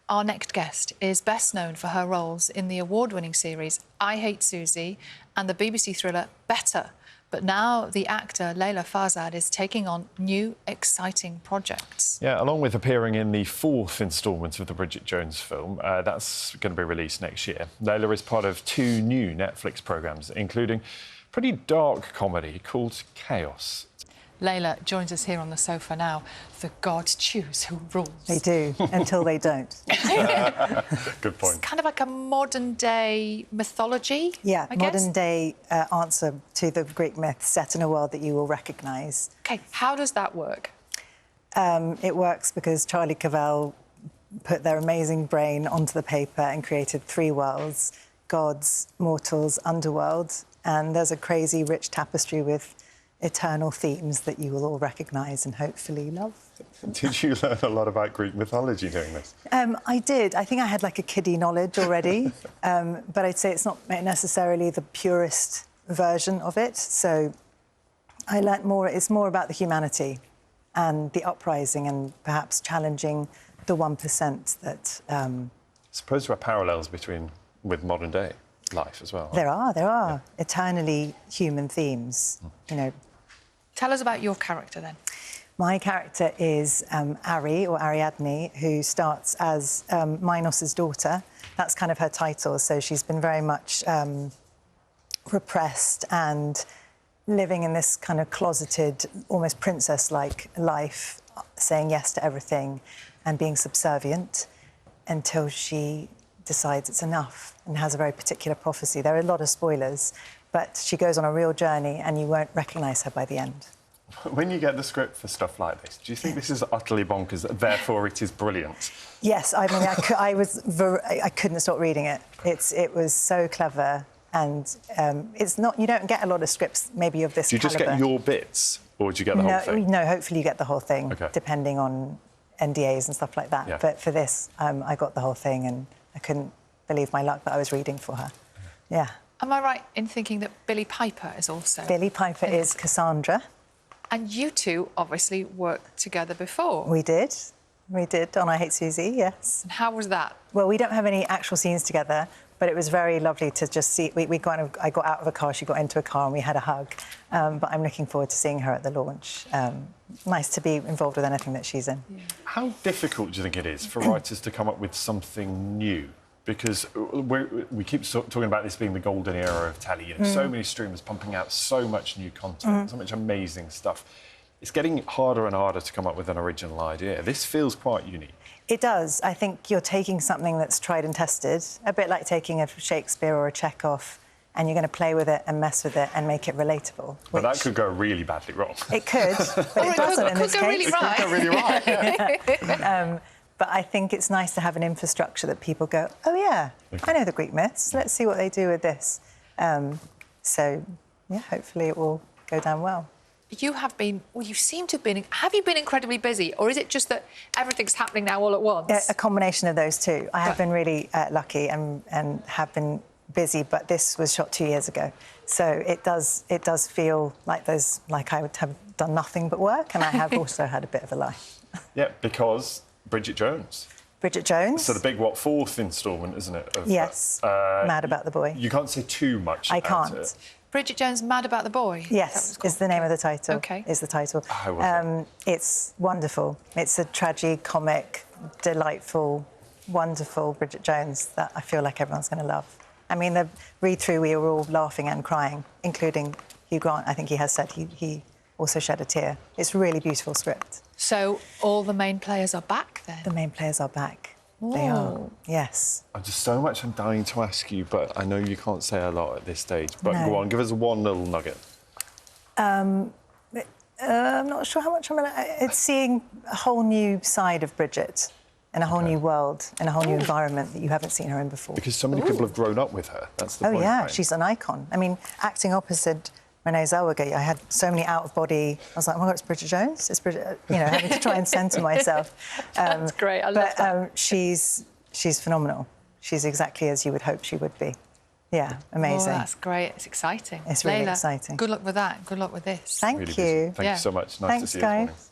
Our next guest is best known for her roles in the award-winning series I Hate Suzie and the BBC thriller Better. But now the actor Leila Farzad is taking on new, exciting projects. Yeah, along with appearing in the 4th instalment of the Bridget Jones film, that's going to be released next year. Leila is part of 2 new Netflix programmes, including a pretty dark comedy called Chaos. Leila joins us here on the sofa now. The gods choose who rules. They do, until they don't. Good point. It's kind of like a modern-day mythology, Yeah, I guess. modern-day answer to the Greek myth set in a world that you will recognise. OK, how does that work? It works because Charlie Cavell put their amazing brain onto the paper and created 3 worlds: gods, mortals, underworld. And there's a crazy, rich tapestry with eternal themes that you will all recognise and hopefully love. Did you learn a lot about Greek mythology doing this? I did. I think I had like a kiddie knowledge already, but I'd say it's not necessarily the purest version of it. So I learnt more. It's more about the humanity and the uprising and perhaps challenging the 1% that... I suppose there are parallels with modern day life as well. There are eternally human themes, you know. Tell us about your character, then. My character is Ari, or Ariadne, who starts as Minos's daughter. That's kind of her title, so she's been very much repressed and living in this kind of closeted, almost princess-like life, saying yes to everything and being subservient until she decides it's enough and has a very particular prophecy. There are a lot of spoilers, but she goes on a real journey and you won't recognise her by the end. When you get the script for stuff like this, do you think this is utterly bonkers, therefore it is brilliant? Yes, I mean, I couldn't stop reading it. It was so clever, and it's not... You don't get a lot of scripts, maybe, of this calibre. Do you just get your bits, or do you get the whole thing? No, hopefully you get the whole thing, OK. depending on NDAs and stuff like that. Yeah. But for this, I got the whole thing, and I couldn't believe my luck that I was reading for her. Yeah. Am I right in thinking that Billie Piper is also... Billie Piper is Cassandra. And you two obviously worked together before. We did on I Hate Suzie, yes. And how was that? Well, we don't have any actual scenes together, but it was very lovely to just see... I got out of a car, she got into a car, and we had a hug. But I'm looking forward to seeing her at the launch. Nice to be involved with anything that she's in. Yeah. How difficult do you think it is for writers to come up with something new? Because we keep talking about this being the golden era of telly. You know, so many streamers pumping out so much new content, so much amazing stuff. It's getting harder and harder to come up with an original idea. This feels quite unique. It does. I think you're taking something that's tried and tested, a bit like taking a Shakespeare or a Chekhov, and you're going to play with it and mess with it and make it relatable. But that could go really badly wrong. It could, but it doesn't in this case. Really right. It could go really right, yeah. But I think it's nice to have an infrastructure that people go, oh, yeah, I know the Greek myths. Let's see what they do with this. So, yeah, hopefully it will go down well. You have been... Well, you seem to have been... Have you been incredibly busy, or is it just that everything's happening now all at once? A combination of those two. I have been really lucky and have been busy, but this was shot 2 years ago. So it does feel like I would have done nothing but work, and I have also had a bit of a life. Yeah, because... Bridget Jones. Bridget Jones. So the big, 4th instalment, isn't it? Yes. Mad About the Boy. You can't say too much about I can't. It. Bridget Jones, Mad About the Boy? Yes, is the name of the title. OK. Is the title. It's wonderful. It's a tragi-comic, delightful, wonderful Bridget Jones that I feel like everyone's going to love. I mean, the read-through, we were all laughing and crying, including Hugh Grant. I think he has said he also shed a tear. It's a really beautiful script. So all the main players are back, then? The main players are back. Ooh. They are, yes. There's so much I'm dying to ask you, but I know you can't say a lot at this stage. But No. Go on, give us one little nugget. I'm not sure how much I'm going to... It's seeing a whole new side of Bridget in a whole new world, in a whole new environment that you haven't seen her in before. Because so many people have grown up with her. That's the point. Oh, yeah, right? she's an icon. I mean, acting opposite Renee Zellweger, I had so many out-of-body... I was like, oh, my God, it's Bridget Jones? It's Bridget... You know, having to try and centre myself. That's great, I love that. She's phenomenal. She's exactly as you would hope she would be. Yeah, amazing. Oh, that's great. It's exciting. It's really Leila, exciting. Good luck with that. Good luck with this. Thank Really you. busy. Thank you so much. Nice to Thanks, see you this morning. guys.